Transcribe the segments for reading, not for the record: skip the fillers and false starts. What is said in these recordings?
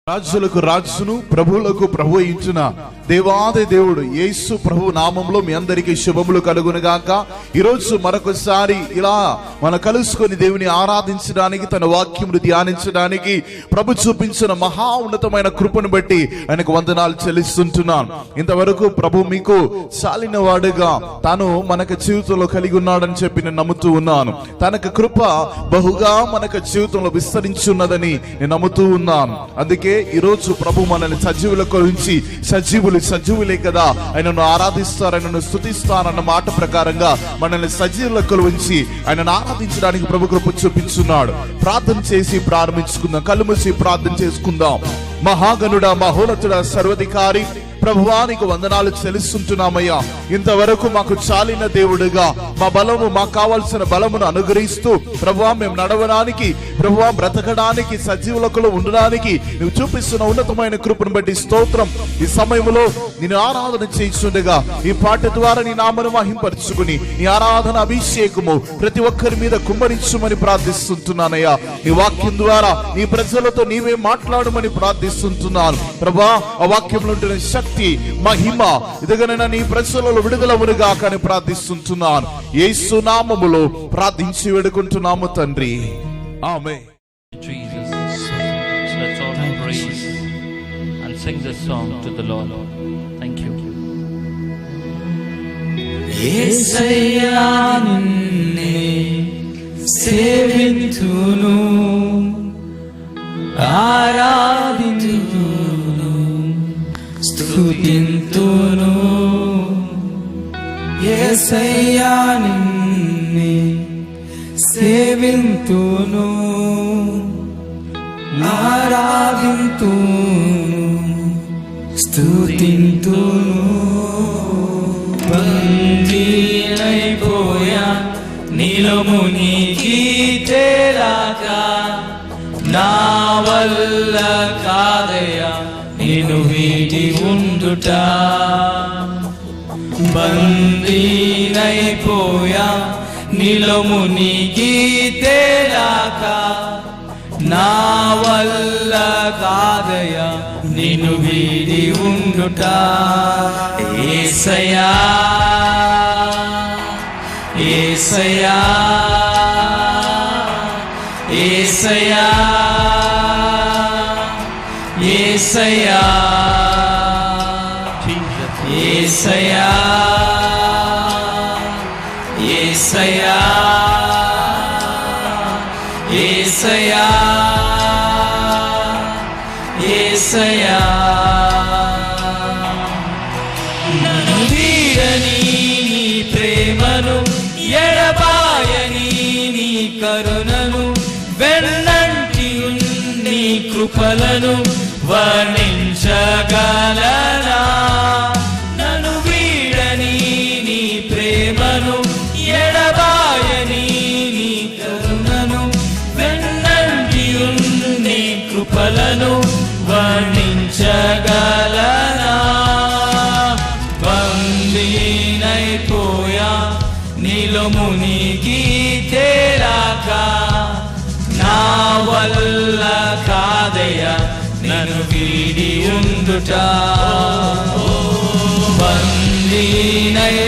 రాజులకు రాజును ప్రభువులకు ప్రభు ఇచ్చిన దేవాది దేవుడు యేసు ప్రభు నామంలో మీ అందరికీ శుభములు కలుగునుగాక. ఈరోజు మరొకసారి ఇలా మనం కలుసుకొని దేవుని ఆరాధించడానికి, తన వాక్యమును ధ్యానించడానికి ప్రభు చూపించిన మహా ఉన్నతమైన కృపను బట్టి ఆయనకు వందనాలు చెల్లిస్తుంటున్నాను. ఇంతవరకు ప్రభు మీకు చాలిన వాడుగా తాను మనకు జీవితంలో కలిగి ఉన్నాడని చెప్పి నేను నమ్ముతూ ఉన్నాను. తనకు కృప బహుగా మనకు జీవితంలో విస్తరించున్నదని నేను నమ్ముతూ ఉన్నాను. అందుకే ఈ రోజు ప్రభు మనల్ని సజీవుల గురించి సజీవులే కదా, ఆయనను ఆరాధిస్తారు, ఆయనను స్తుతిస్తారన్న మాట ప్రకారంగా మనల్ని సజీవుల గురించి ఆయనను ఆరాధించడానికి ప్రభు కృప చూపించున్నాడు. ప్రార్థన చేసి ప్రారంభించుకుందాం. కళ్ళు మూసి ప్రార్థన చేసుకుందాం. మహాగణుడా, మహోన్నతుడా, సర్వాధికారి ప్రభువానికి వందనాలు చెల్లిస్తుంటున్నామయ్యా. ఇంతవరకు మాకు చాలిన దేవుడుగా మా బలము, మాకు కావాల్సిన బలమును అనుగ్రహిస్తూ ప్రభువా మేము నడవడానికి, ప్రభువా బ్రతకడానికి, సజీవులకు ఉండడానికి నువ్వు చూపిస్తున్న ఉన్నతమైన కృపను బట్టి స్తోత్రం. ఈ సమయంలో నేను ఆరాధన చేస్తుండగా ఈ పాట ద్వారా నీ నామను మహింపరచుకుని నీ ఆరాధన అభిషేకము ప్రతి ఒక్కరి మీద కుమ్మరించుమని ప్రార్థిస్తుంటున్నానయ్యా. ఈ వాక్యం ద్వారా నీ ప్రజలతో నీవే మాట్లాడమని ప్రార్థిస్తుంటున్నాను ప్రభువా. ఆ వాక్యంలో ఉంటున్న శక్తి, మహిమ ఇదిగనైనా నీ ప్రజలలో విడుదలవునుగా కానీ ప్రార్థిస్తుంటున్నాను. యేసు నామములో ప్రార్థించి వేడుకుంటున్నాము తండ్రి, ఆమేన్. Jesus, so let's all praise and sing this song to the Lord. Thank you. యేసయ్యా నిన్నే సేవింతును, ఆరాధింతును, స్తుతింతును. యేసయ్యా నిన్నే సేవింతును, ఆరాధింతును, స్తుతింతును. బందీనైపోయా నీలో మునిగి తేలాక, నా వల్ల కాదయ్యా నేను వీటి ఉండుట. బందీనైపోయా నీలో మునిగి తేలాక, నా వల్ల కాదయ్యా నిన్ను వీడి ఉండుట. యేసయ్యా, యేసయ్యా, యేసయ్యా, యేసయ్యా, యేసయ్యా, యేసయ్యా, యేసయ్యా, యేసయ్యా. నన్ను వీడని నీ ప్రేమను, ఎడబాయని నీ కరుణను, వెన్నంటి నీ కృపలను వర్ణించగలనా. నన్ను వీడని నీ ప్రేమను, ఎడబాయని నీ కరుణను, వెన్నంటి నీ కృపలను వర్ణించగలనా. బందీనైపోయా నీలో మునిగి తేలాక, నా వల్ల కాదయ్యా నన్ను వీడి ఉండుట. బందీనైపోయా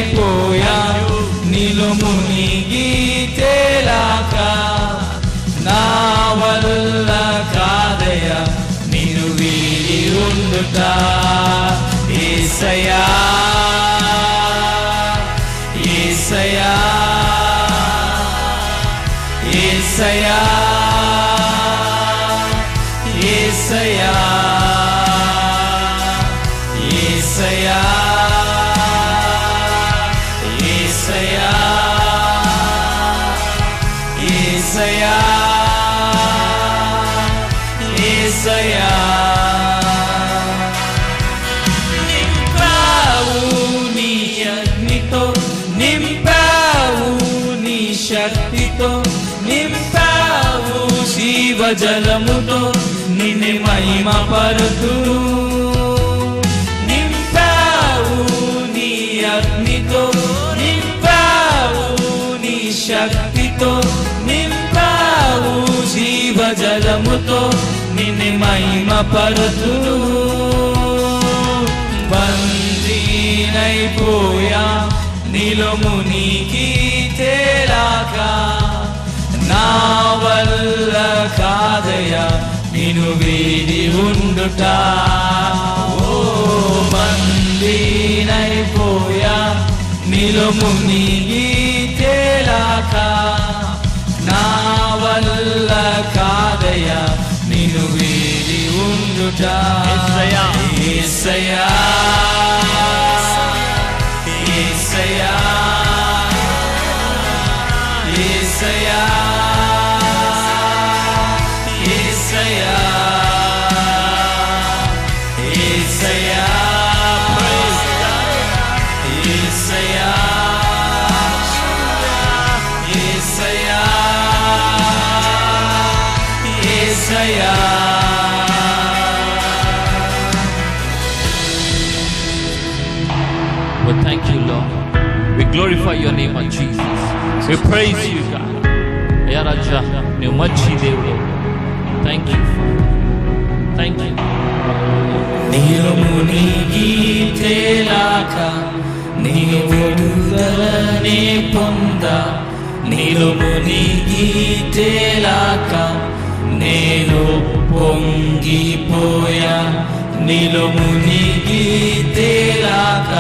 నీలో మునిగి తేలాక, నా వల్ల కాదయ్యా నిన్ను వీడి ఉండుట. యేసయ్యా, యేసయ్యా, యేసయ్యా, యేసయ్యా, యేసయ్యా, యేసయ్యా, యేసయ్యా, యేసయ్యా. నింపావు నీ అగ్నితో, నింపావు నీ శక్తితో, నింపావు జీవజలముతో, నిన్ను మహిమ పరుతును. నింపావు స్వరముతో నిన్ను మహిమపరుతూ బందీనైపోయా నీలో మునిగి తేలాక నా వల్ల కాదయా నిన్ను వీడి ఉండుట ఓ బందీనైపోయా నీలో మునిగి తేలాక నా వల్ల కాదయా నిన్ను వీడి ఉండుట యేసయ్యా యేసయ్యా యేసయ్యా యేసయ్యా యేసయ్యా యేసయ్యా ప్రైజ్ యేసయ్యా యేసయ్యా యేసయ్యా We thank you, Lord. We glorify your name, of Jesus. We praise you, God. Ya Raja, you manchi Devudu. Thank you. Thank you. నీలో మునిగి తేలాక నీ విడుదలనే పొందా నీలో మునిగి తేలాక నేను పొంగిపోయా నీలో మునిగి తేలాక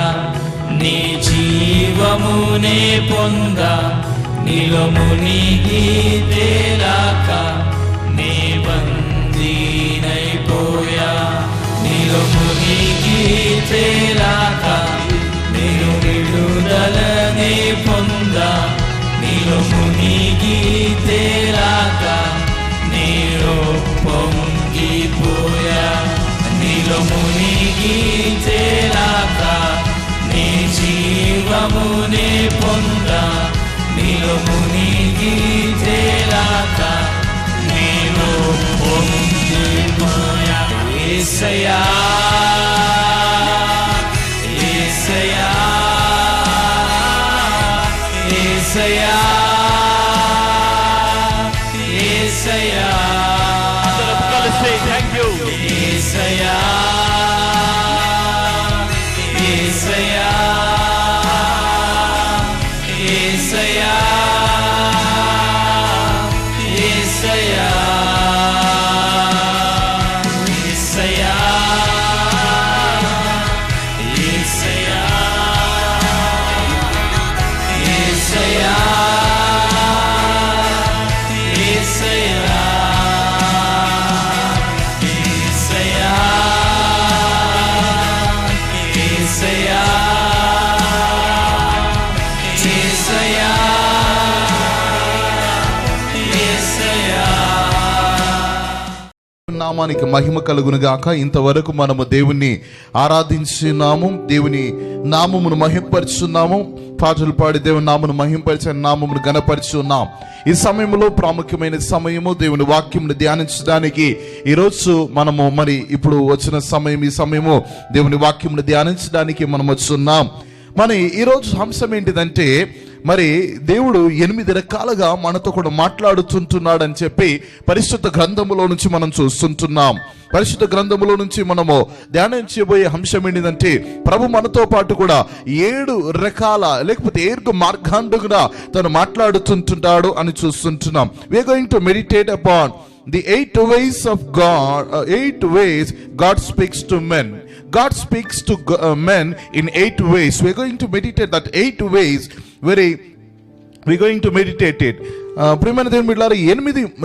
నీ జీవమునే పొందా నీలో మునిగి తేలాక నీ బందీనైపోయా నీలో మునిగి తేలాక నేను విడుదలనే పొందా నీలో మునిగి తేలాక నీలో పొంగిపోయా నీలో మునిగి తేలాక నీ జీవమునే పొందా నీలో మునిగి తేలాక నీలో పొంగిపోయా యేసయ్యా యేసయ్యా యేసయ్యా యేసయ్యా Thank you. యేసయ్యా యేసయ్యా యేసయ్యా యేసయ్యా యేసయ్యా యేసయ్యా యేసయ్యా యేసయ్యా నామానికి మహిమ కలుగును గాక. ఇంతవరకు మనము దేవుణ్ణి ఆరాధించున్నాము, దేవుని నామమును మహింపరుచున్నాము, పాటలు పాడి దేవుని నామమును మహింపరిచి నామమును గణపరుచున్నాం. ఈ సమయంలో ప్రాముఖ్యమైన సమయము దేవుని వాక్యమును ధ్యానించడానికి ఈరోజు మనము ఇప్పుడు వచ్చిన సమయం, ఈ సమయము దేవుని వాక్యమును ధ్యానించడానికి మనం వచ్చున్నాం. ఈరోజు అంశం ఏంటిదంటే దేవుడు 8 రకాలుగా మనతో కూడా మాట్లాడుతుంటున్నాడు అని చెప్పి పరిశుద్ధ గ్రంథములో నుంచి మనం చూస్తుంటున్నాం. పరిశుద్ధ గ్రంథములో నుంచి మనము ధ్యానించబోయే అంశం ఏంటిదంటే ప్రభు మనతో పాటు కూడా 7 రకాల లేకపోతే 7 మార్గాండుగా తను మాట్లాడుతుంటున్నాడు అని చూస్తుంటున్నాం. We are going to meditate upon the 8 ways of God, 8 ways God speaks to men. God speaks to men in 8 ways. We are going to meditate that 8 ways. We're going to meditate it. ప్రియమైన దేవుని బిడ్డలారా,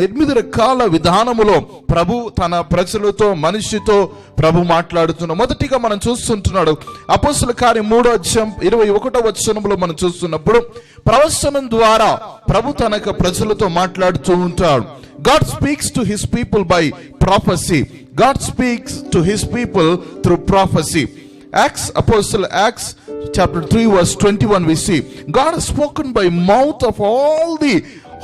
8 రకాల విధానములో ప్రభు తన ప్రజలతో మనిషితో ప్రభు మాట్లాడుతున్నాడు. మొదటిగా మనం చూస్తుంటున్నాడు అపోస్తలుల కార్యం 3:21 మనం చూస్తున్నప్పుడు ప్రవచనం ద్వారా ప్రభు తన ప్రజలతో మాట్లాడుతూ ఉంటాడు. God speaks to his people by prophecy. God speaks to his people through prophecy. Acts chapter 3 verse 21 we see God has spoken by mouth of all the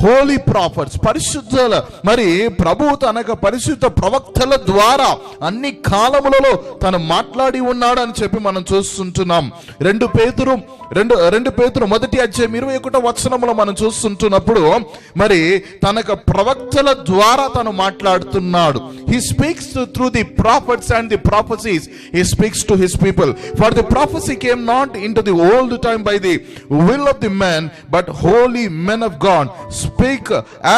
holy prophets, పరిశుద్ధుల మరి ప్రభువు తనకు పరిశుద్ధ ప్రవక్తల ద్వారా అన్ని కాలములలో తను మాట్లాడి ఉన్నాడు అని చెప్పి మనం చూస్తుంటున్నాం. 2 పేతురు మొదటి అధ్యాయం 21వ వచనములో మనం చూస్తుంటున్నప్పుడు మరి తనకు ప్రవక్తల ద్వారా తను మాట్లాడుతున్నాడు. He speaks through the prophets and the prophecies. He speaks to his people. For the prophecy came not into the old time by the will of the man, but holy men of God speak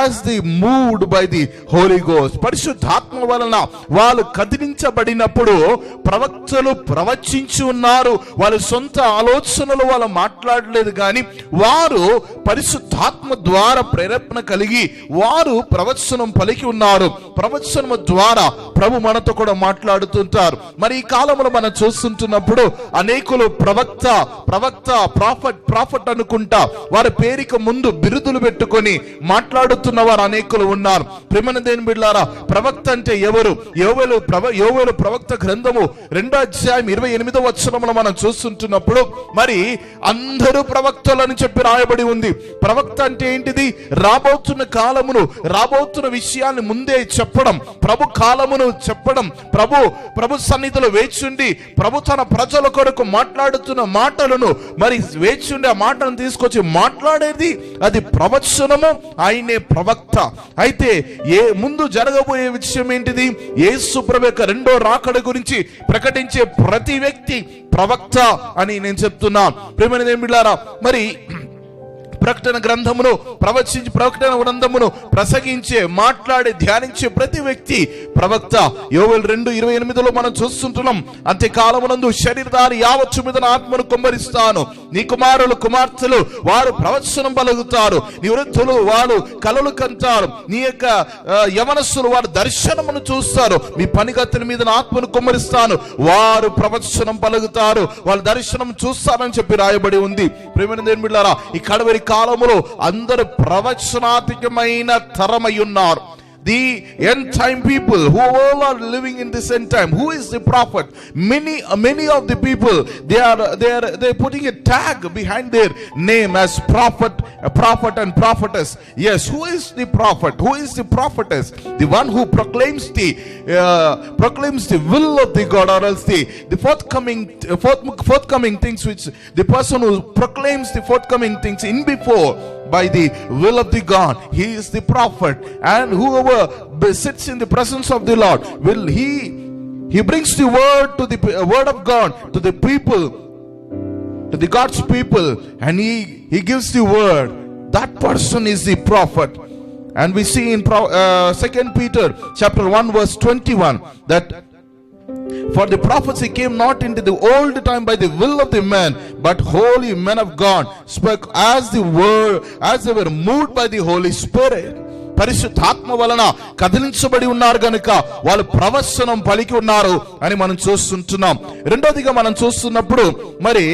as they moved by the Holy Ghost. పరిశుద్ధాత్మ వలన వాళ్ళు కదిలించబడినప్పుడు ప్రవక్తలు ప్రవచించి ఉన్నారు. వాళ్ళ సొంత ఆలోచనలు వాళ్ళు మాట్లాడలేదు, కానీ వారు పరిశుద్ధాత్మ ద్వారా ప్రేరేపణ కలిగి వారు ప్రవచనం పలికి ఉన్నారు. ప్రవచనం ద్వారా ప్రభు మనతో కూడా మాట్లాడుతుంటారు. మరి ఈ కాలంలో మనం చూస్తుంటున్నప్పుడు అనేకులు ప్రాఫెట్ అనుకుంటా వారి పేరుకి ముందు బిరుదులు పెట్టుకొని మాట్లాడుతున్న వారు అనేకులు ఉన్నారు. ప్రేమన దేని బిడ్డలారా, ప్రవక్త అంటే ఎవరు? యోవేలు ప్రవక్త గ్రంథము 2వ అధ్యాయం 28వ వచనంలో మనం చూస్తుంటున్నప్పుడు మరి అందరూ ప్రవక్తలని చెప్పి రాయబడి ఉంది. ప్రవక్త అంటే ఏంటిది? రాబోతున్న కాలమును, రాబోతున్న విషయాన్ని ముందే చెప్పడం, ప్రభు కాలమును చెప్పడం, ప్రభు సన్నిధిలో వేచుండి ప్రభు తన ప్రజల కొరకు మాట్లాడుతున్న మాటలను మరి వేచుండి ఆ మాటను తీసుకొచ్చి మాట్లాడేది అది ప్రవచనము. ఆయనే ప్రవక్త. అయితే ముందు జరగబోయే విషయం ఏంటిది? యేసు ప్రభు యొక్క 2వ రాకడ గురించి ప్రకటించే ప్రతి వ్యక్తి ప్రవక్త అని నేను చెప్తున్నాను. ప్రేమైన దేవులారా, మరి ప్రకటన గ్రంథమును ప్రసంగించే, మాట్లాడే, ధ్యానించే ప్రతి వ్యక్తి ప్రవక్త. యోవేలు 2:28లో మనం చూస్తుంటున్నాం, అంత్యకాలమునందు శరీరధారి యావత్తు మీద ఆత్మను కుమ్మరిస్తాను, నీ కుమారులు కుమార్తెలు వారు ప్రవచనం పలుకుతారు, నీ వృద్ధులు వారు కలలు కంటారు, నీ యొక్క యవనస్సులు వారు దర్శనమును చూస్తారు, మీ పనిగత్తెల మీద ఆత్మను కుమ్మరిస్తాను, వారు ప్రవచనం పలుకుతారు, వాళ్ళు దర్శనం చూస్తారని చెప్పి రాయబడి ఉంది. ప్రేమైన దేవుని బిడ్డలారా, ఈ కడవరి కాలములో అందరూ ప్రవచనాత్మకమైన తరమై ఉన్నారు. The end time people who all are living in this end time, who is the prophet? Many of the people they're putting a tag behind their name as prophet and prophetess. Yes, who is the prophet? Who is the prophetess? The one who proclaims the will of the God, or else the forthcoming things, which the person who proclaims the forthcoming things in before by the will of the God, he is the prophet. And whoever sits in the presence of the Lord, he brings the word of God to the people, to the God's people, and he gives the word. That person is the prophet. And we see in 2 Peter chapter 1 verse 21 that for the prophecy came not into the old time by the will of the man, but holy men of God spoke as they were moved by the Holy Spirit. పరిశుద్ధాత్మ వలన కదిలించబడి ఉన్నారు గనుక వాళ్ళు ప్రవచనం పలికి ఉన్నారు అని మనం చూస్తుంటున్నాం. రెండోదిగా మనం చూస్తున్నప్పుడు మరి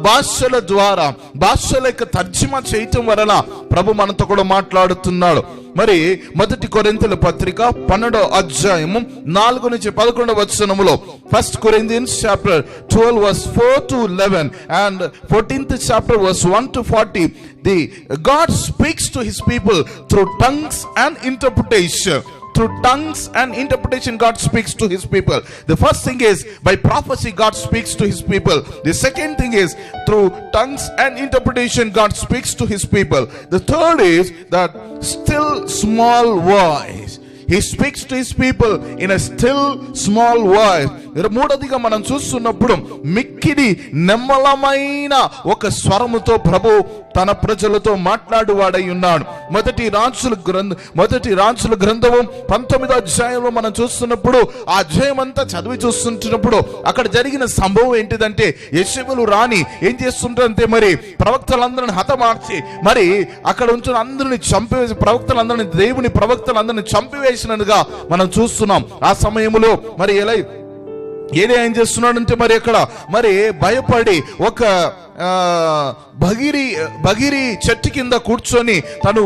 భాషల యొక్క తర్జుమా చేయటం వలన ప్రభు మనతో కూడా మాట్లాడుతున్నాడు. మరి 1 కొరింథీయుల పత్రిక 12వ అధ్యాయము 4 నుంచి 11వ వచనములో 1 Corinthians chapter 12 verse 4 to 11 and 14th chapter verse 1 to 40, God speaks to his people through tongues and interpretation. Through tongues and interpretation, God speaks to his people. The first thing is by prophecy, God speaks to his people. The second thing is through tongues and interpretation, God speaks to his people. The third is that still small voice. He speaks to his people in a still small voice. మూడోదిగా మనం చూస్తున్నప్పుడు మిక్కిడి నెమ్మలమైన ఒక స్వరముతో ప్రభు తన ప్రజలతో మాట్లాడువాడై ఉన్నాడు. మొదటి రాజుల గ్రంథము 19వ అధ్యాయంలో మనం చూస్తున్నప్పుడు ఆ అధ్యాయం అంతా చదివి చూస్తుంటున్నప్పుడు అక్కడ జరిగిన సంభవం ఏంటిదంటే, యెషెబెలు రాణి ఏం చేస్తుంటే మరి ప్రవక్తలందరిని హతమార్చి మరి అక్కడ ఉంటున్న అందరిని చంపివేసి దేవుని ప్రవక్తలందరిని చంపివేసినట్టుగా మనం చూస్తున్నాం. ఆ సమయంలో మరి ఏం చేస్తున్నాడంటే మరి అక్కడ మరి భయపడి ఒక భగిరి చెట్టు కింద కూర్చొని తను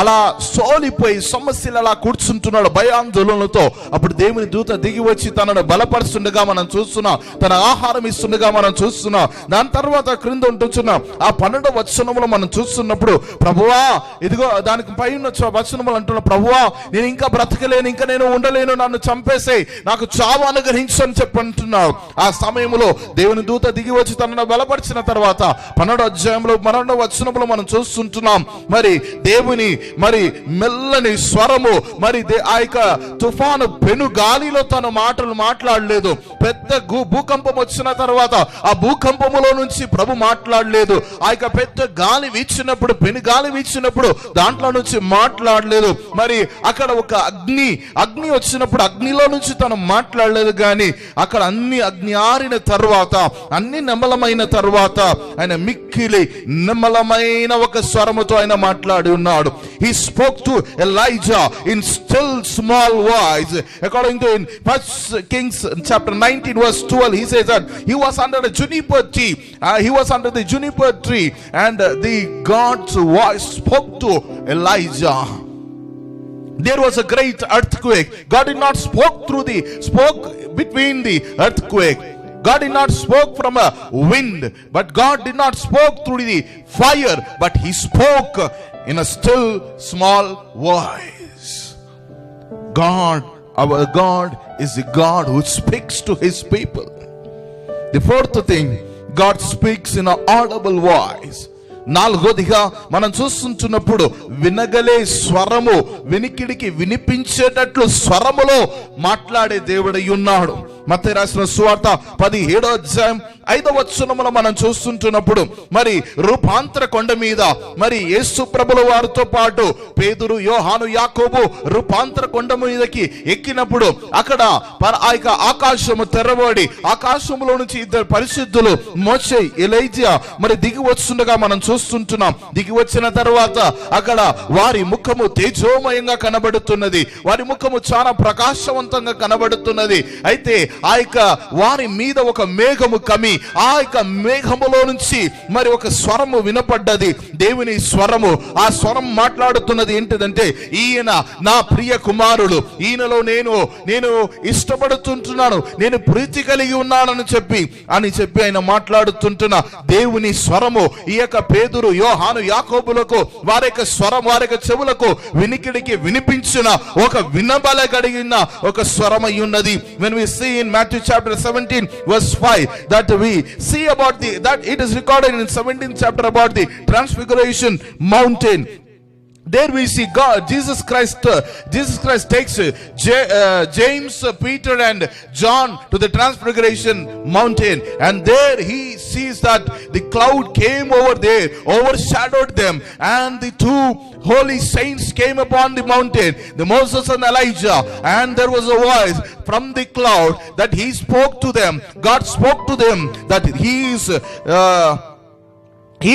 అలా సోలిపోయి సమస్యలు అలా కూర్చుంటున్నాడు భయాందోళనలతో. అప్పుడు దేవుని దూత దిగి వచ్చి తనను బలపరుస్తుండగా మనం చూస్తున్నాం, తన ఆహారం ఇస్తుండగా మనం చూస్తున్నాం. దాని తర్వాత క్రింద ఉంటున్న ఆ 12వ వచనంలో మనం చూస్తున్నప్పుడు, ప్రభువా ఇదిగో దానికి పైన వచనములు అంటున్న, ప్రభువా నేను ఇంకా బ్రతకలేను, ఇంకా నేను ఉండలేను, నన్ను చంపేసే, నాకు చావు అనుగ్రహించు అని చెప్పి అంటున్నాడు. ఆ సమయంలో దేవుని దూత దిగి వచ్చి తనను బలపరిచిన తర్వాత 12వ అధ్యాయంలో 12వ వచనంలో మనం చూస్తుంటున్నాం, మరి దేవుని మరి మెల్లని స్వరము, మరి ఆ యొక్క తుఫాను పెను గాలిలో తన మాటలు మాట్లాడలేదు. పెద్ద భూకంపం వచ్చిన తర్వాత ఆ భూకంపములో నుంచి ప్రభు మాట్లాడలేదు. ఆ యొక్క పెద్ద గాలి వీచినప్పుడు, పెను గాలి వీచినప్పుడు దాంట్లో నుంచి మాట్లాడలేదు. మరి అక్కడ ఒక అగ్ని వచ్చినప్పుడు అగ్నిలో నుంచి తను మాట్లాడలేదు. కానీ అక్కడ అగ్ని ఆరిన తర్వాత, అన్ని నెమ్మలమైన తర్వాత ఆయన మిక్కిలి నెమ్మలమైన ఒక స్వరముతో ఆయన మాట్లాడి ఉన్నాడు. He spoke to Elijah in still small voice. According to in 1 Kings chapter 19 verse 12, he says that he was under a juniper tree. He was under the juniper tree, and the God's voice spoke to Elijah. There was a great earthquake. God did not spoke between the earthquake. God did not spoke from a wind, but God did not spoke through the fire, but he spoke in a still small voice. God, our God, is the God who speaks to his people. The fourth thing, God speaks in an audible voice. నాలుగోదిగా మనం చూస్తుంటున్నప్పుడు వినగలే స్వరము, వినికిడికి వినిపించేటట్లు స్వరములో మాట్లాడే దేవుడై ఉన్నాడు. మత్తయి రాసిన సువార్త 17వ అధ్యాయం 5వ వచనములో మనం చూస్తుంటున్నప్పుడు, మరి రూపాంతర కొండ మీద మరి యేసు ప్రభుల వారితో పాటు పేతురు, యోహాను, యాకోబు రూపాంతర కొండ మీదకి ఎక్కినప్పుడు అక్కడ ఆ యొక్క ఆకాశము తెరవబడి ఆకాశములో నుంచి 2 పరిశుద్ధులు మోషే, ఎలీయా మరి దిగి వస్తుండగా మనం చూస్తుంటున్నాం. దిగి వచ్చిన తర్వాత అక్కడ వారి ముఖము తేజోమయంగా కనబడుతున్నది, వారి ముఖము చాలా ప్రకాశవంతంగా కనబడుతున్నది. అయితే ఆ యొక్క వారి మీద ఒక మేఘము కమి, ఆ యొక్క మేఘములో నుంచి మరి ఒక స్వరము వినపడ్డది, దేవుని స్వరము. ఆ స్వరం మాట్లాడుతున్నది ఏంటిదంటే, ఈయన నా ప్రియ కుమారుడు, ఈయనలో నేను ఇష్టపడుతుంటున్నాను, నేను ప్రీతి కలిగి ఉన్నానని చెప్పి ఆయన మాట్లాడుతుంటున్న దేవుని స్వరము ఈ యొక్క పేతురు, యోహాను, యాకోబులకు వారి యొక్క స్వరం, వారి యొక్క చెవులకు వినికిడికి వినిపించిన ఒక వినబలగలిగిన ఒక స్వరమై ఉన్నది. When we see in Matthew chapter 17 verse 5 that we see about that it is recorded in 17th chapter about the Transfiguration mountain. There we see God, Jesus Christ takes James, Peter and John to the Transfiguration mountain, and there he sees that the cloud came over there, overshadowed them, and the 2 holy saints came upon the mountain, the Moses and Elijah, and there was a voice from the cloud that he spoke to them. God spoke to them that he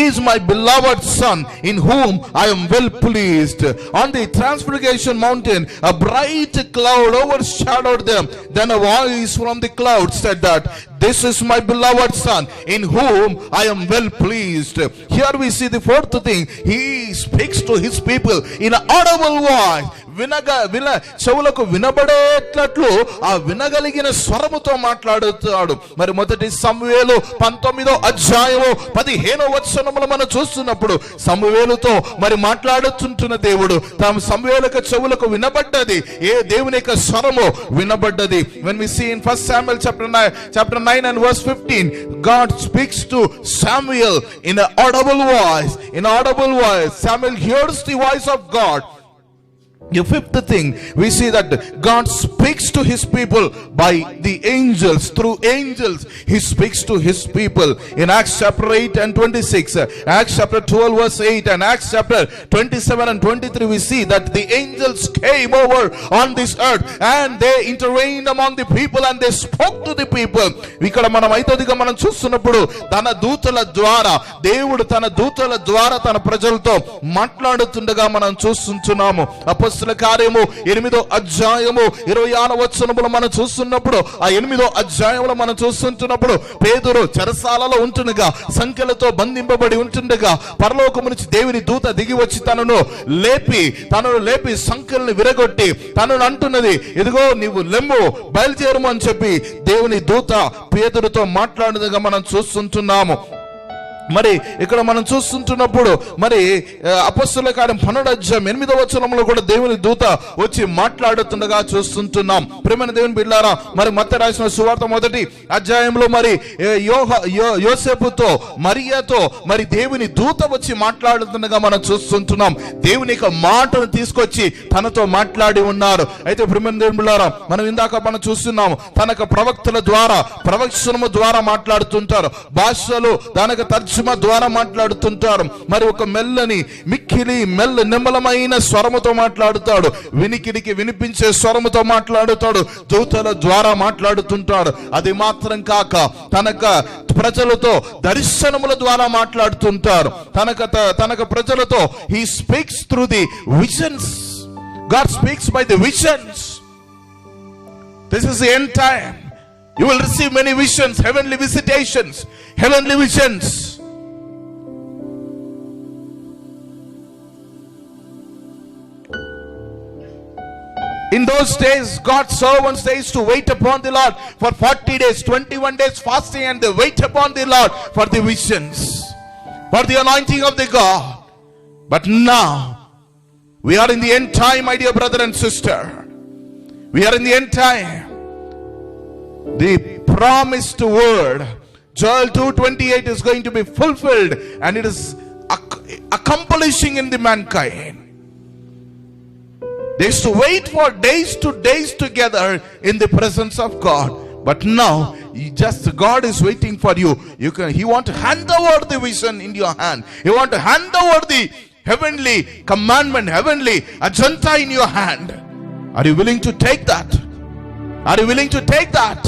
is my beloved son in whom I am well pleased. On the Transfiguration mountain a bright cloud overshadowed them. Then a voice from the cloud said that this is my beloved son in whom I am well pleased. Here we see the fourth thing, he speaks to his people in an audible voice. చెవులకు వినబడేటట్లు ఆ వినగలిగిన స్వరముతో మాట్లాడుతాడు. మరి మొదటి సమూయేలు 19వ అధ్యాయము 15వ వచనములో మనం చూస్తున్నప్పుడు సమూయేలుతో మరి మాట్లాడుతుంటున్న దేవుడు తమ సమూయేలుకు చెవులకు వినబడ్డది, ఏ దేవుని యొక్క స్వరము వినబడ్డది. When we see in 1 Samuel chapter 9 and verse 15, God speaks to Samuel in an audible voice. In audible voice, Samuel hears the voice of God. The fifth thing, we see that God speaks to his people by the angels. Through angels he speaks to his people. In Acts chapter 8 and 26, Acts chapter 12 verse 8 and Acts chapter 27 and 23, we see that the angels came over on this earth and they intervened among the people and they spoke to the people. ఇక్కడ మనం ఐదోదిగా మనం చూస్తున్నప్పుడు తన దూతల ద్వారా దేవుడు తన దూతల ద్వారా తన ప్రజలతో మాట్లాడుతుండగా మనం చూస్తున్నాము. అపొస్తలుల కార్యము 8వ అధ్యాయము 26వ వచనములో మనం చూస్తున్నప్పుడు, ఆ 8వ అధ్యాయంలో మనం చూస్తుంటున్నప్పుడు, పేతురు చెరసాలలో ఉంటుండగా, సంఖ్యలతో బంధింపబడి ఉంటుండగా, పరలోకము నుంచి దేవుని దూత దిగి వచ్చి తనను లేపి సంఖ్యలను విరగొట్టి తనను అంటున్నది, ఇదిగో నీవు లెమ్ము, బయలుదేరము అని చెప్పి దేవుని దూత పేతురుతో మాట్లాడినదిగా మనం చూస్తుంటున్నాము. మరి ఇక్కడ మనం చూస్తుంటున్నప్పుడు మరి అపొస్తలుల కార్యం 12వ అధ్యాయం 8వ వచనంలో కూడా దేవుని దూత వచ్చి మాట్లాడుతుండగా చూస్తుంటున్నాం. ప్రియమైన దేవుని బిడ్డలారా, మరి మత్తయి రాసిన సువార్త 1వ అధ్యాయంలో మరి యోసేపుతో మరియతో మరి దేవుని దూత వచ్చి మాట్లాడుతుండగా మనం చూస్తుంటున్నాం. దేవుని యొక్క మాటను తీసుకొచ్చి తనతో మాట్లాడి ఉన్నారు. అయితే ప్రియమైన దేవుని బిడ్డలారా, మనం ఇందాక మనం చూస్తున్నాము, తనకు ప్రవక్తల ద్వారా ప్రవచనము ద్వారా మాట్లాడుతుంటారు, భాషలు దానికి తర్జుమా ద్వారా మాట్లాడుతుంటారు. మరి ఒక మిక్కిలి నిమ్మలమైన స్వరముతో మాట్లాడుతాడు, వినికిడికి వినిపించే స్వరముతో మాట్లాడుతాడు, దూతల ద్వారా మాట్లాడుతుంటాడు. అది మాత్రం కాక తనక ప్రజలతో దర్శనముల ద్వారా మాట్లాడుతుంటారు. తనక ప్రజలతో he speaks through the visions. God speaks by the visions. This is the end time. You will receive many visions, heavenly visitations, heavenly visions. In those days, God's servants, they used to wait upon the Lord for 40 days, 21 days fasting, and they wait upon the Lord for the visions, for the anointing of the God. But now, we are in the end time, my dear brother and sister. We are in the end time. The promised word, Joel 2:28, is going to be fulfilled, and it is accomplishing in the mankind. They used to wait for days together in the presence of God. But now, God is waiting for you. He want to hand over the vision in your hand. He want to hand over the heavenly commandment, heavenly agenda in your hand. Are you willing to take that? Are you willing to take that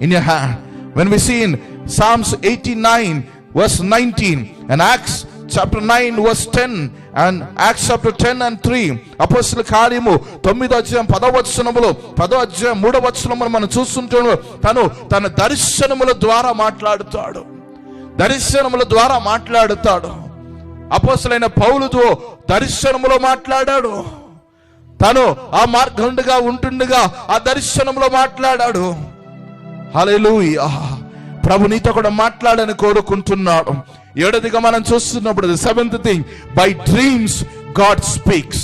in your hand? When we see in Psalms 89 verse 19 and Acts chapter 9 verse 10 and Acts chapter 10 and 3, అపొస్తలుల కార్యము 9వ అధ్యాయం 10వ వచనములో 10వ అధ్యాయం 3వ వచనములో మనం చూస్తుంటాము, తన దర్శనముల ద్వారా మాట్లాడుతాడు. అపొస్తలుడైన పౌలుతో దర్శనములో మాట్లాడాడు. తను ఆ మార్గంగా ఉంటుండగా ఆ దర్శనములో మాట్లాడాడు. హల్లెలూయా. ప్రభు నీతో కూడా మాట్లాడని కోరుకుంటున్నాడు. 7వదిగా మనం చూస్తున్నప్పుడు, the 7th thing, by dreams God speaks.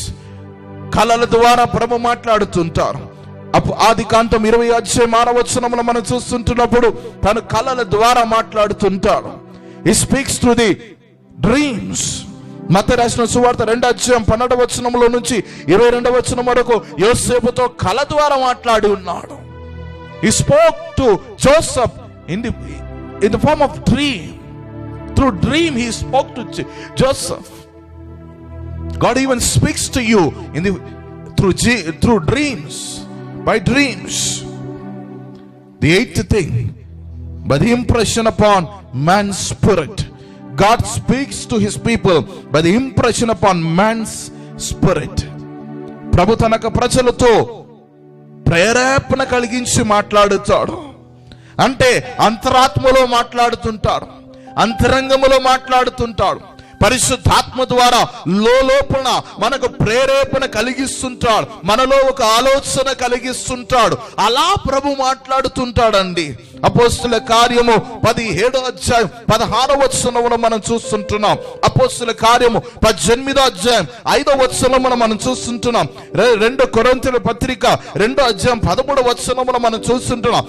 కలల ద్వారా ప్రభు మాట్లాడుతుంటారు. ఆదికాండం 20వ అధ్యాయం 6వ వచనంలో మనం చూస్తుంటున్నప్పుడు తను కలల ద్వారా మాట్లాడుతుంటాడు. He speaks through the dreams. మత్తయి రాసిన సువార్త 2వ అధ్యాయం 12వ వచనంలో నుంచి 22వ వచనం వరకు యోసేపుతో కల ద్వారా మాట్లాడి ఉన్నాడు. He spoke to Joseph in the form of dream. Through dream he spoke to Joseph. God even speaks to you through dreams, by dreams. The 8th thing, by the impression upon man's spirit. God speaks to his people by the impression upon man's spirit. ప్రభు తనక ప్రజలతో ప్రేరేపణ కలిగించి మాట్లాడుతాడు. అంటే అంతరాత్మలో మాట్లాడుతుంటాడు, అంతరంగములో మాట్లాడుతుంటాడు. పరిశుద్ధాత్మ ద్వారా లోపల మనకు ప్రేరేపణ కలిగిస్తుంటాడు, మనలో ఒక ఆలోచన కలిగిస్తుంటాడు. అలా ప్రభు మాట్లాడుతుంటాడండి. అపోస్తలుల కార్యము 17వ అధ్యాయం 16వ వచనంలో మనం చూస్తుంటున్నాం. అపోస్తలుల కార్యము 18వ అధ్యాయం 5వ వచనంలో మనం చూస్తుంటున్నాం. 2 కొరింథీయుల పత్రిక 2వ అధ్యాయం 13వ వచనంలో మనం చూస్తుంటున్నాం.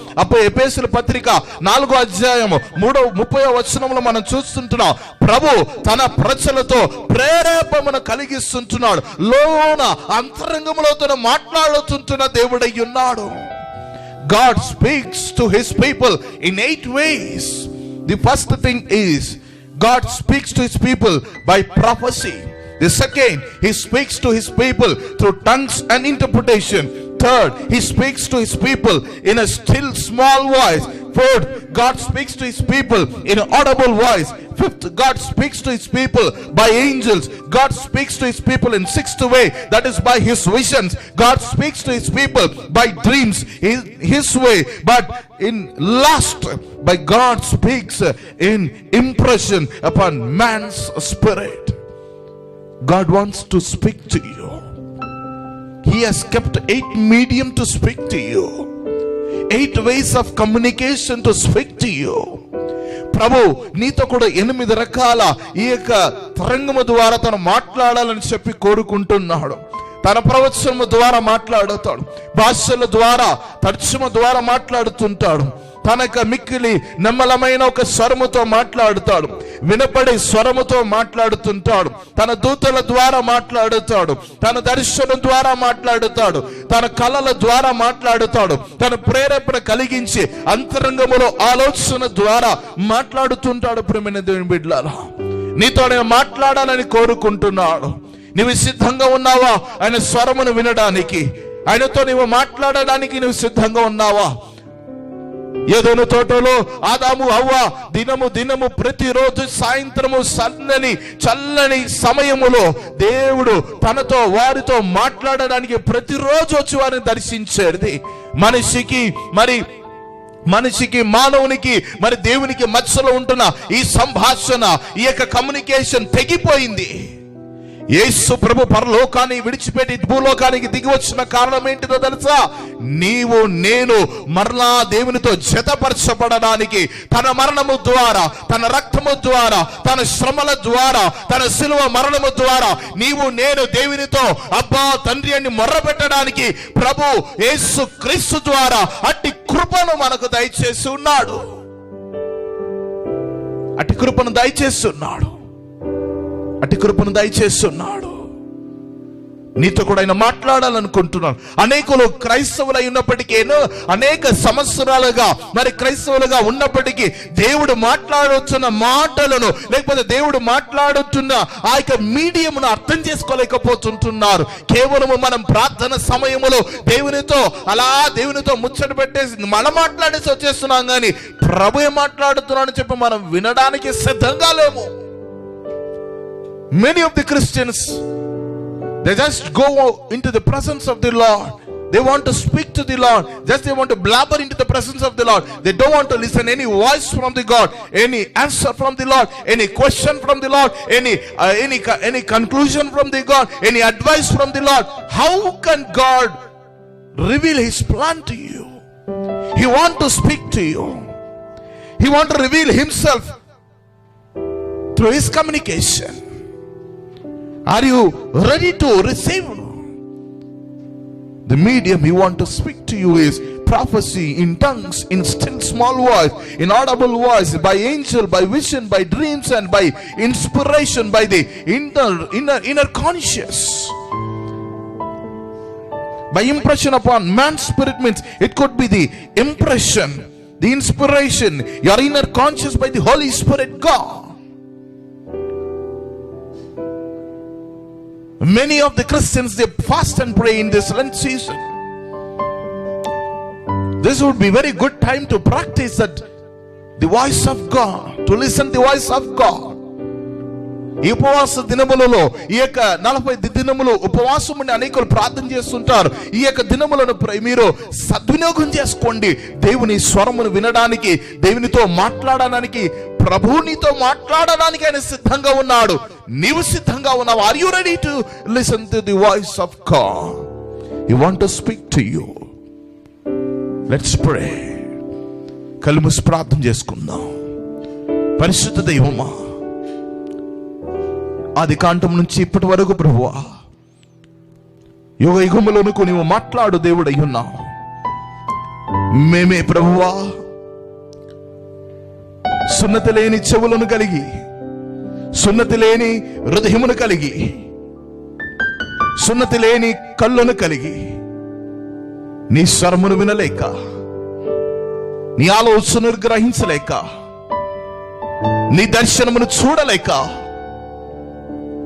ఎఫెసీయుల పత్రిక 4వ అధ్యాయము 30వ వచనంలో మనం చూస్తుంటున్నాం. ప్రభు తన ప్రజలతో ప్రేరేపణను కలిగిస్తుంటున్నాడు. లోన అంతరంగములో తను మాట్లాడుతుంటున్న దేవుడై ఉన్నాడు. God speaks to his people in 8 ways. The first thing is God speaks to his people by prophecy. The second, he speaks to his people through tongues and interpretation. Third, he speaks to his people in a still small voice. Fourth, God speaks to his people in an audible voice. Fifth, God speaks to his people by angels. God speaks to his people in sixth way, that is by his visions. God speaks to his people by dreams, his way. But in last, by God speaks in impression upon man's spirit. God wants to speak to you. He has kept 8 medium to speak to you, 8 ways of communication to speak to you. ప్రభు నీతో కూడా 8 రకాల ఈ యొక్క తరంగము ద్వారా తను మాట్లాడాలని చెప్పి కోరుకుంటున్నాడు. తన ప్రవచనము ద్వారా మాట్లాడుతాడు, భాషల ద్వారా, తర్జుమ ద్వారా మాట్లాడుతుంటాడు. తనక మిక్కిలి నెమ్మలమైన ఒక స్వరముతో మాట్లాడుతాడు, వినపడే స్వరముతో మాట్లాడుతుంటాడు. తన దూతల ద్వారా మాట్లాడుతాడు, తన దర్శనం ద్వారా మాట్లాడుతాడు, తన కళల ద్వారా మాట్లాడుతాడు, తన ప్రేరేపణ కలిగించి అంతరంగములో ఆలోచన ద్వారా మాట్లాడుతుంటాడు. ప్రియమైన దేవుని బిడ్డలారా, నీతో నేను మాట్లాడాలని కోరుకుంటున్నాడు. నీవు సిద్ధంగా ఉన్నావా ఆయన స్వరమును వినడానికి? ఆయనతో నీవు మాట్లాడడానికి నువ్వు సిద్ధంగా ఉన్నావా? ఏదోను తోటలో ఆదాము హవ్వ దినము ప్రతిరోజు సాయంత్రము చల్లని సమయములో దేవుడు తనతో వారితో మాట్లాడడానికి ప్రతిరోజు వచ్చి వారిని దర్శించేది. మనిషికి మానవునికి మరి దేవునికి మధ్యలో ఉంటున్న ఈ సంభాషణ, ఈ యొక్క కమ్యూనికేషన్ తెగిపోయింది. యేసు ప్రభు పరలోకాన్ని విడిచిపెట్టి భూలోకానికి దిగి వచ్చిన కారణం ఏంటిదో తెలుసా? నీవు నేను మరలా దేవునితో జతపరచబడడానికి, తన మరణము ద్వారా, తన రక్తము ద్వారా, తన శ్రమల ద్వారా, తన శిలువ మరణము ద్వారా నీవు నేను దేవునితో అబ్బా తండ్రి అని మొర్రపెట్టడానికి ప్రభు యేసు క్రీస్తు ద్వారా అట్టి కృపను మనకు దయచేసి ఉన్నాడు. అట్టి కృపను దయచేస్తున్నాడు. నీతో కూడా ఆయన మాట్లాడాలనుకుంటున్నాడు. అనేకులు క్రైస్తవులు అయినప్పటికీ, అనేక సంవత్సరాలుగా మరి క్రైస్తవులుగా ఉన్నప్పటికీ దేవుడు మాట్లాడుతున్న మాటలను, లేకపోతే దేవుడు మాట్లాడుతున్న ఆ యొక్క మీడియంను అర్థం చేసుకోలేకపోతుంటున్నారు. కేవలము మనం ప్రార్థన సమయములో దేవునితో ముచ్చట పెట్టేసి మనం మాట్లాడేసి వచ్చేస్తున్నాం, కానీ ప్రభు మాట్లాడుతున్నాడని చెప్పి మనం వినడానికి సిద్ధంగా లేము. Many of the Christians, they just go into the presence of the Lord. They want to speak to the Lord. They want to blabber into the presence of the Lord. They don't want to listen any voice from the God, any answer from the Lord, any question from the Lord, any conclusion from the God, any advice from the Lord. How can God reveal his plan to you? He wants to speak to you. He wants to reveal himself through his communication. Are you ready to receive? The medium he wants to speak to you is prophecy, in tongues, in still small voice, in audible voice, by angel, by vision, by dreams, and by inspiration, by the inner conscious. By impression upon man's spirit means it could be the impression, the inspiration, your inner conscious by the Holy Spirit God. Many of the Christians, they fast and pray in this Lent season. This would be very good time to practice that the voice of God, to listen the voice of God. ఈ ఉపవాస దినములలో, ఈ యొక్క 40 దినములు ఉపవాసం ఉండి అనేకులు ప్రార్థన చేస్తుంటారు. ఈ యొక్క దినములను మీరు సద్వినియోగం చేసుకోండి. దేవుని స్వరమును వినడానికి, దేవునితో మాట్లాడడానికి, ప్రభునితో మాట్లాడడానికి ఆయన సిద్ధంగా ఉన్నాడు. నీవు సిద్ధంగా ఉన్నావు? Are you ready to listen to the voice of God? He want to speak to you. Let's pray. కళ్ళు మూసి ప్రార్థన చేసుకుందాం. పరిశుద్ధ దైవమా, ఆది కాండం నుంచి ఇప్పటి వరకు ప్రభువా, యుగ యుగములకు నీవు మాట్లాడు దేవుడై ఉన్నావు. మేమే ప్రభువా సున్నతి లేని చెవులను కలిగి, సున్నతి లేని హృదయమును కలిగి, సున్నతి లేని కళ్ళను కలిగి, నీ స్వరమును వినలేక, నీ ఆలోచనను గ్రహించలేక, నీ దర్శనమును చూడలేక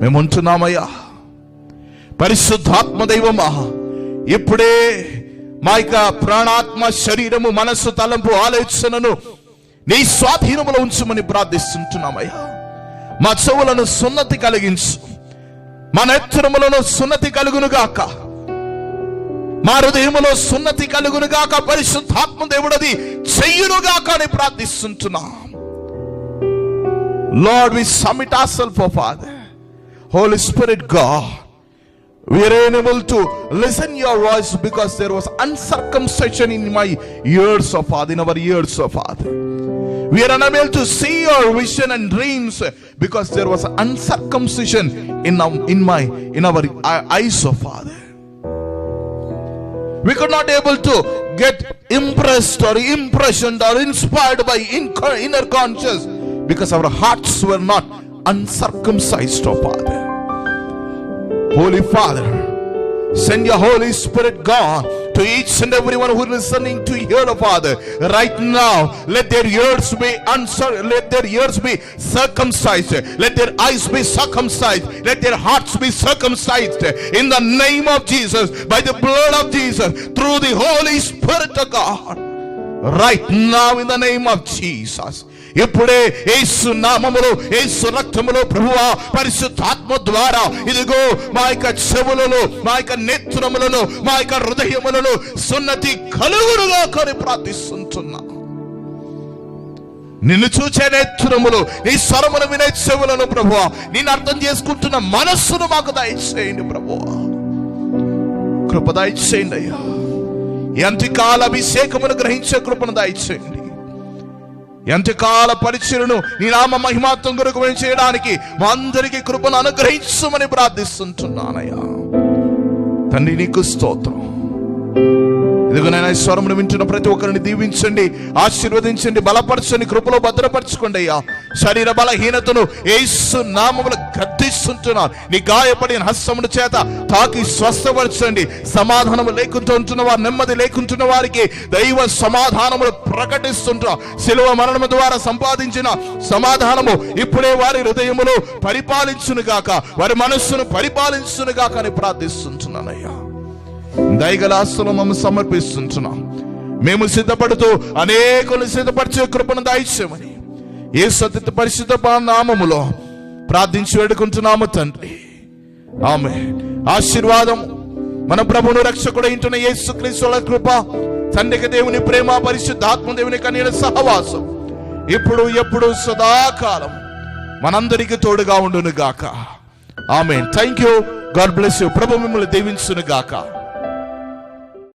మేముంటున్నామయ్యా. పరిశుద్ధాత్మ దైవమా, ఇప్పుడే మా యొక్క ప్రాణాత్మ శరీరము మనస్సు తలంపు ఆలోచనను నీ స్వాధీనములో ఉంచమని ప్రార్థిస్తుంటున్నామయ్యా. మా చెవులను సున్నతి కలిగించు, మా నేత్రములను సున్నతి కలుగునుగాక, మా హృదయములో సున్నతి కలుగునుగాక. పరిశుద్ధాత్మ దేవుడది చెయ్యునుగాక అని ప్రార్థిస్తుంటున్నాం. Lord, we submit ourselves, oh Father. Holy Spirit God, we are unable to listen your voice because there was uncircumcision in my ears, oh Father, in our ears, oh Father. We are unable to see your vision and dreams because there was uncircumcision in our eyes, oh Father. We could not able to get impressed or impressioned or inspired by inner conscience because our hearts were not uncircumcised, oh Father. Holy Father, send your Holy Spirit, God, to each and everyone who is listening to hear, oh Father. Right now, let their ears be circumcised. Let their eyes be circumcised. Let their hearts be circumcised. In the name of Jesus, by the blood of Jesus, through the Holy Spirit of God. Right now, in the name of Jesus. ఇప్పుడే యేసు నామములో, యేసు రక్తములో ప్రభువా పరిశుద్ధాత్మ ద్వారా ఇదిగో మా యొక్క చెవులలో, మా యొక్క నేత్రములను, మా యొక్క హృదయములను సున్నతి కలుగునుగాక అని ప్రార్థిస్తుంటున్నా. నిన్ను చూచే నేత్రములు, నీ స్వరమును వినే చెవులను ప్రభువా, నిన్ను అర్థం చేసుకుంటున్న మనస్సును మాకు దయచేయండి ప్రభువా. కృప దయచేయండి అయ్యా. ఎంతకాల అభిషేకమును గ్రహించే కృపను దయచేయండి. ఎంతకాల పరిచయను నీ నామ మహిమాత్వం కొరకు చేయడానికి మా అందరికీ కృపను అనుగ్రహించమని ప్రార్థిస్తుంటున్నానయ్యా. తండ్రి నీకు స్తోత్రం. ఇదిగో నేను స్వరమును వింటున్న ప్రతి ఒక్కరిని దీవించండి, ఆశీర్వదించండి, బలపరచండి, కృపలో భద్రపరచుకోండి అయ్యా. శరీర బలహీనతను యేసు నామములో గద్దిస్తుంటున్నాను. నీ గాయపడిన హస్తమును చేత తాకి స్వస్థపరచండి. సమాధానము లేకుండా ఉంటున్న వారు, నెమ్మది లేకుంటున్న వారికి దైవ సమాధానములు ప్రకటిస్తుంటా. శిలువ మరణము ద్వారా సంపాదించిన సమాధానము ఇప్పుడే వారి హృదయములో పరిపాలించునుగాక, వారి మనస్సును పరిపాలించునుగాక అని ప్రార్థిస్తుంటున్నానయ్యా. దయగల ఆస్తులు మమ్మల్ని సమర్పిస్తుంటున్నాం. మేము సిద్ధపడుతూ అనేకులు సిద్ధపరిచే కృపను దయచేయమని యేసు అతి పరిశుద్ధ నామములో ప్రార్థించి వేడుకుంటున్నాము తండ్రి. ఆమేన్. ఆశీర్వాదం మన ప్రభువును రక్షకుడైన యేసుక్రీస్తుల కృప, తండ్రి దేవుని ప్రేమ, పరిశుద్ధాత్మ దేవుని కన్యల సహవాసం ఇప్పుడు ఎప్పుడు సదాకాలం మనందరికీ తోడుగా ఉండును గాక. Amen. Thank you. God bless you. ప్రభు మిమ్మల్ని దీవించును గాక.